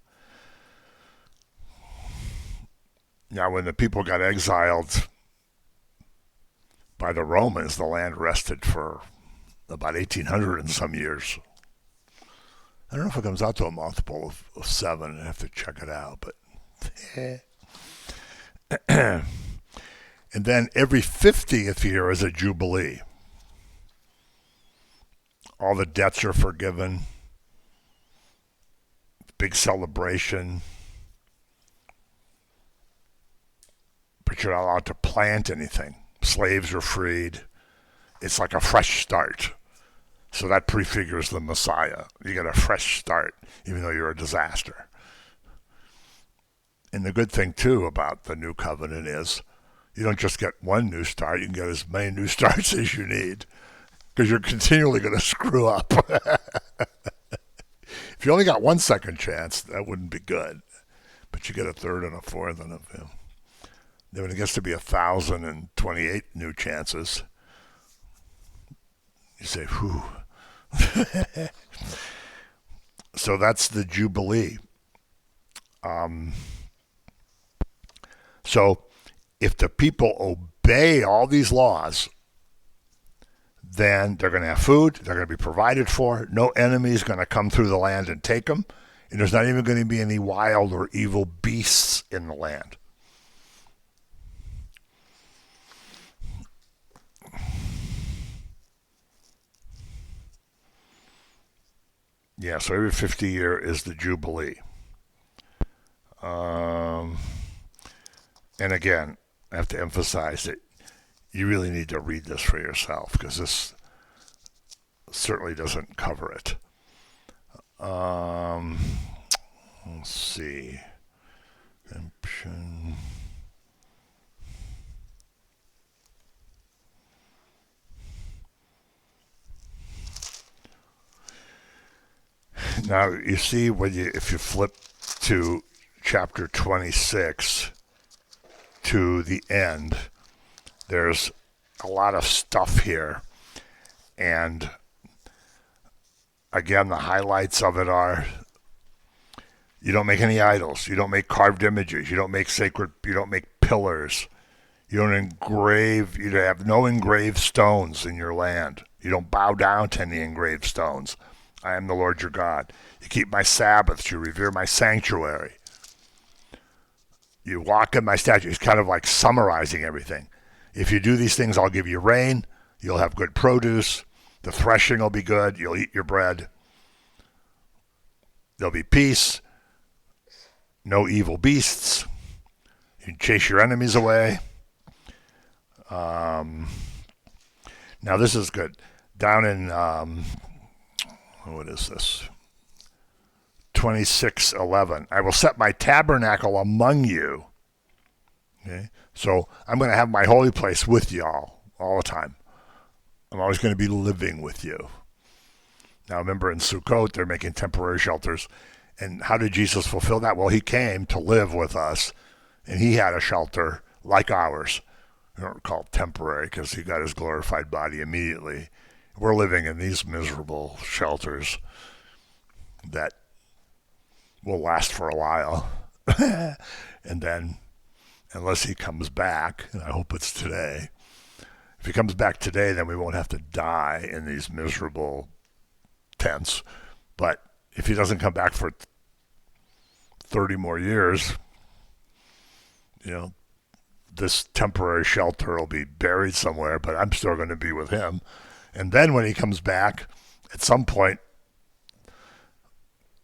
Now, when the people got exiled by the Romans, the land rested for about 1,800 and some years. I don't know if it comes out to a multiple of 7. I have to check it out, but and then every 50th year is a jubilee. All the debts are forgiven. Big celebration. But you're not allowed to plant anything. Slaves are freed. It's like a fresh start. So that prefigures the Messiah. You get a fresh start, even though you're a disaster. And the good thing, too, about the new covenant is you don't just get one new start. You can get as many new starts as you need because you're continually going to screw up. If you only got 1 second chance, that wouldn't be good. But you get a 3rd and a 4th and a 5th. Then when it gets to be 1,028 new chances, you say, whew. So that's the Jubilee. So if the people obey all these laws, then they're going to have food, they're going to be provided for, no enemy is going to come through the land and take them, and there's not even going to be any wild or evil beasts in the land. Yeah, so every 50 year is the Jubilee. And again, I have to emphasize that you really need to read this for yourself because this certainly doesn't cover it. Let's see. Redemption. Now you see if you flip to chapter 26 to the end, there's a lot of stuff here, and again, the highlights of it are: you don't make any idols, you don't make carved images, you don't make pillars, you don't engrave, you have no engraved stones in your land, you don't bow down to any engraved stones. I am the Lord your God. You keep my Sabbaths, you revere my sanctuary. You walk in my statutes. He's kind of like summarizing everything. If you do these things, I'll give you rain. You'll have good produce. The threshing will be good. You'll eat your bread. There'll be peace. No evil beasts. You can chase your enemies away. Now this is good. Down in, what is this? 26:11. I will set my tabernacle among you. Okay? So I'm going to have my holy place with y'all all the time. I'm always going to be living with you. Now remember, in Sukkot, they're making temporary shelters. And how did Jesus fulfill that? Well, he came to live with us, and he had a shelter like ours. I don't call it temporary because he got his glorified body immediately. We're living in these miserable shelters that will last for a while. And then, unless he comes back, and I hope it's today, if he comes back today, then we won't have to die in these miserable tents. But if he doesn't come back for 30 more years, this temporary shelter will be buried somewhere, but I'm still going to be with him. And then when he comes back, at some point,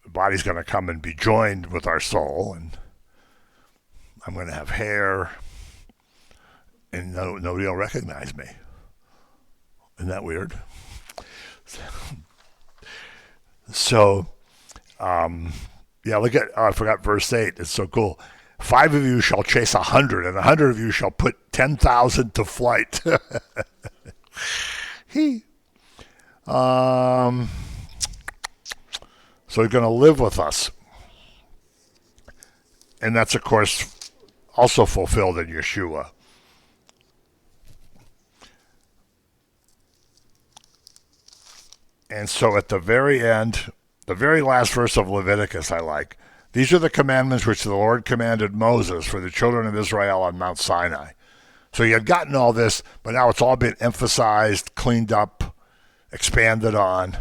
the body's going to come and be joined with our soul, and I'm going to have hair, and nobody will recognize me. Isn't that weird? So, look at, I forgot verse 8. It's so cool. 5 of you shall chase 100, and 100 of you shall put 10,000 to flight. So he's going to live with us. And that's, of course, also fulfilled in Yeshua. And so at the very end, the very last verse of Leviticus I like. These are the commandments which the Lord commanded Moses for the children of Israel on Mount Sinai. So you had gotten all this, but now it's all been emphasized, cleaned up, expanded on.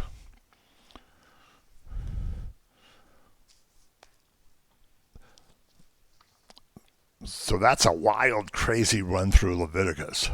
So that's a wild, crazy run through Leviticus.